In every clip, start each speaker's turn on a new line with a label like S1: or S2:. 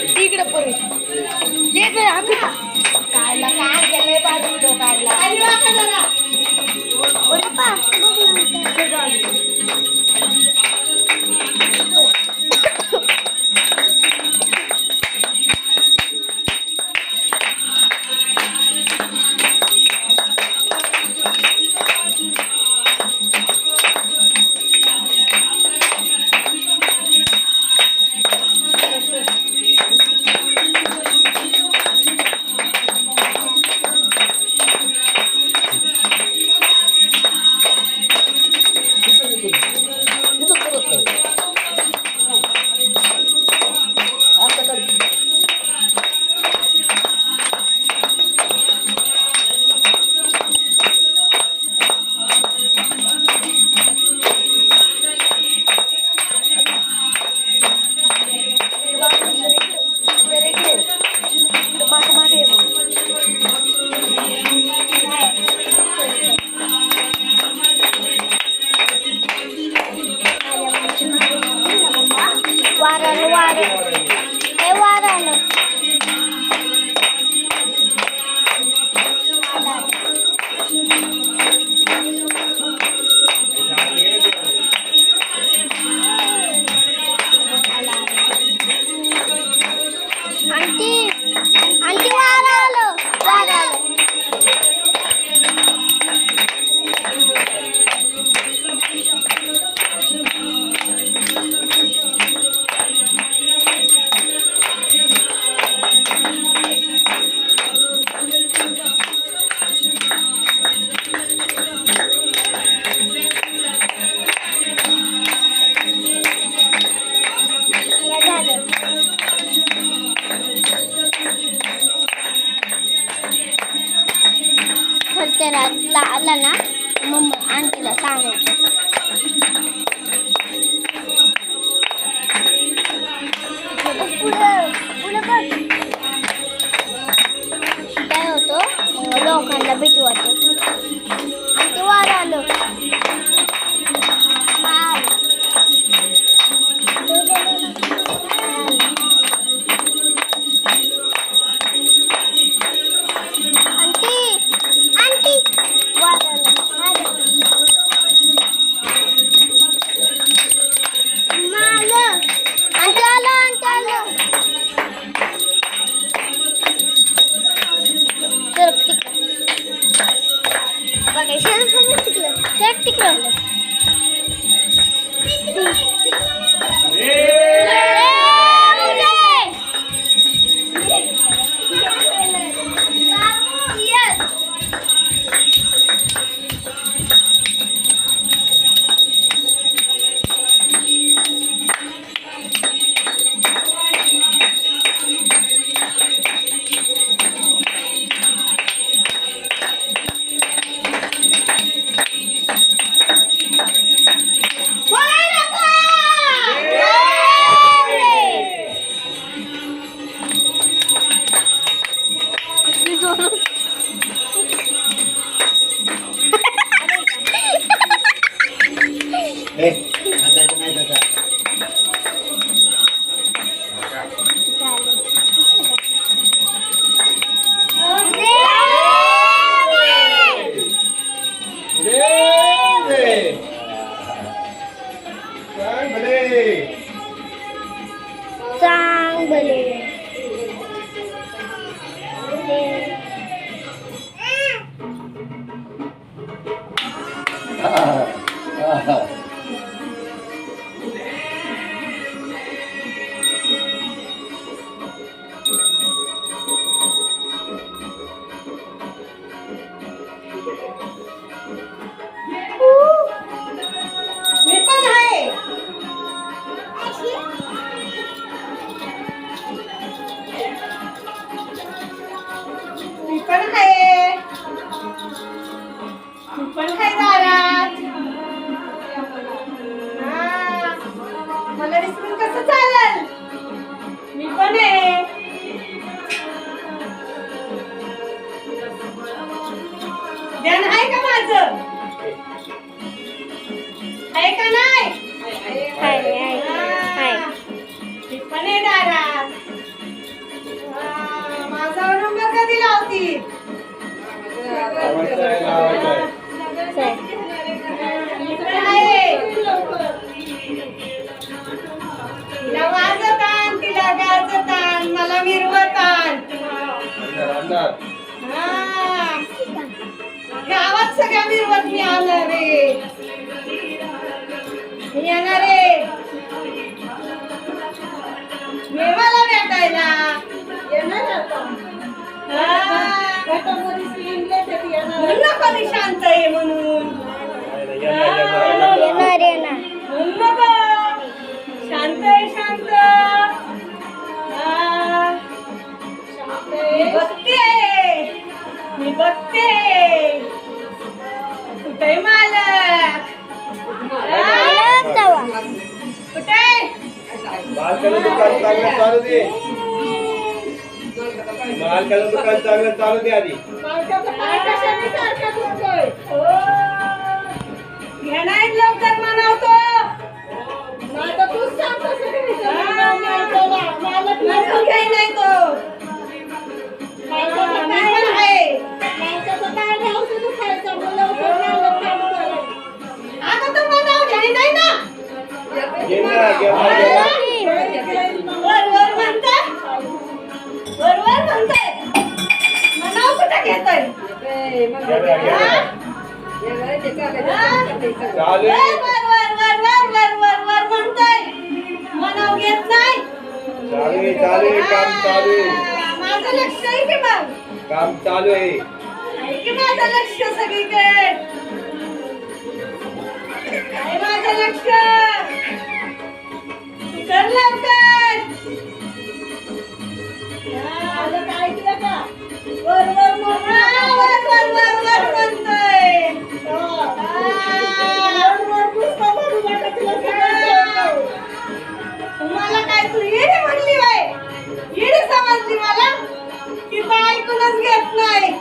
S1: तिकडे परत काढला काय केलंय बाजू काढला आला ना मम्मी आंटीला सांगायचं काय होतं लोकांना भीती वाटते आणि वार आलं
S2: मला विसरून कसं चालेल? मी पण आहे. ध्यान आहे का माझं? आहे का नाही?
S1: हाय हाय हाय
S3: लावायचं आहे, लावायचं आहे.
S1: चल.
S2: तिला वाजतान, तिला गाजतान, मला मिरवतान.
S3: अंदर, अंदर.
S2: हा. गावात सगळ्या मिरवत मी आलं रे. मी येणार रे. ये मला भेटायला. हा. म्हणून नको मी शांत आहे म्हणून.
S1: येणार येणार.
S2: म्हणून नको. शांत आहे शांत. हा. मी बघते कुठे मालक.
S1: मालक जावा.
S2: कुठे
S3: मालकाला दुकान चांगलं चालू दे. मालकाला दुकान चांगलं चालू दे आधी.
S2: घेणार लवकर म्हणावतो. लवकर घ्याय नाही तो. मी पण आहे. आता तो म्हणाव घ्याय नाही ना.
S3: घे ना, घे ना, घे ना.
S2: वर वर म्हणताय. वर वर म्हणताय. म्हणाव कुठं घेतोय.
S3: घे ना, घे ना. चालू
S2: वर
S3: आहे.
S2: वर वर वर वर वर वर वर म्हणतोय. म्हणाव घेत नाही.
S3: चालू आहे, चालू आहे, काम चालू आहे.
S2: माझं लक्ष आहे की मग.
S3: काम चालू आहे.
S2: आहे की माझं लक्ष सगळीकडे. आहे माझं लक्ष. कर लवकर. ऐकलं का. वर वर वर वर वर वर वर म्हणतोय. मला काय तू येडे म्हणली बाय. येडे समजली मला. ती तर ऐकूनच घेत नाही.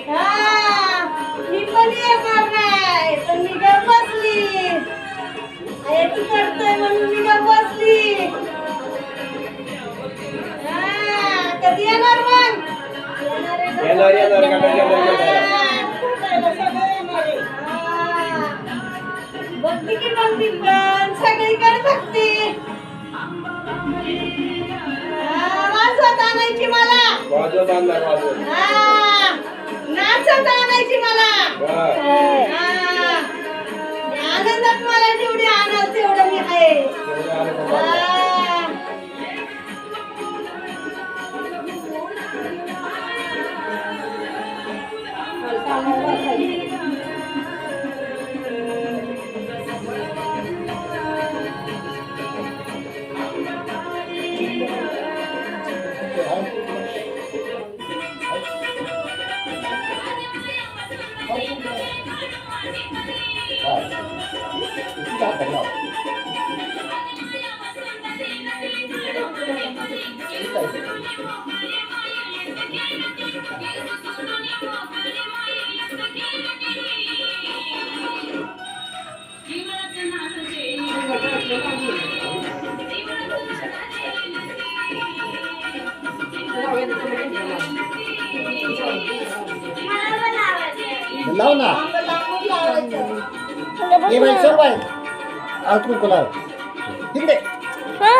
S2: हा. मी पण येणार नाही पण मी गप बसली. तू करतोय म्हणून मी गप बसली. हा. कधी येणार मग.
S3: येणार, येणार, का नाही येणार, येणार.
S2: बघती की मग मी पण सगळीकडे बघते. वाजवत आणायची मला.
S3: वाजवत आणणार, वाजवत.
S2: हा. नाचत आणायची मला.
S3: बरं.
S2: हा. आनंदात मला जेवढी आणाल तेवढं मी आहे.
S3: तेवढं आलं का बरं.
S2: हा.
S4: लाव ना. ये बाई चल बाई. आज कुंकू लाव. तिकडे.
S1: हा